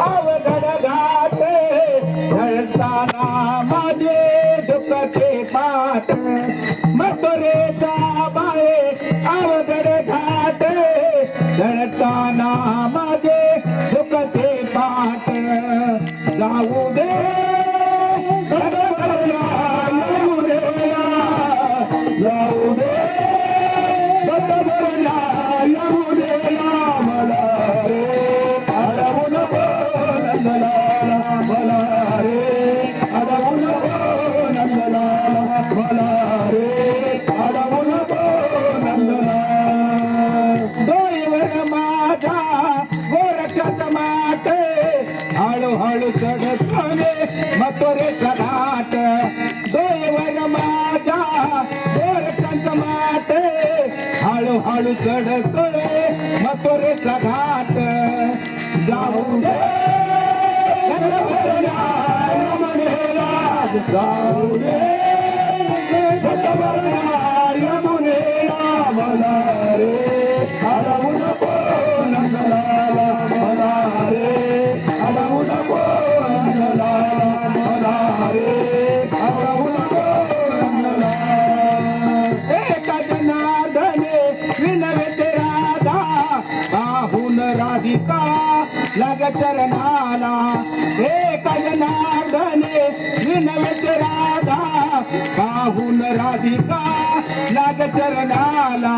अवघड घाट ढळताना माझे दुःखाचे पाठ मथुरेचा बाई अवघड घाट ढळताना माझे दुःखाचे पाठ जाऊ दे जाऊ दे हळूहळू चढतोने मथुरेचा घाट दोयवर माझा गोरखांत माट हळूहळू चढतोय मथुरेचा घाट जाऊ दे जाऊ दे मला रे अडवू नको नंदलाला मला रे अडवू नको नंदलाला मला रे अडवू नको नंदलाला एका जनार्दने विनवते राधा पाहून राधिका लाग चरणाला एका जनार्दने विनवते राधा पाहून राधिका लाग चरणाला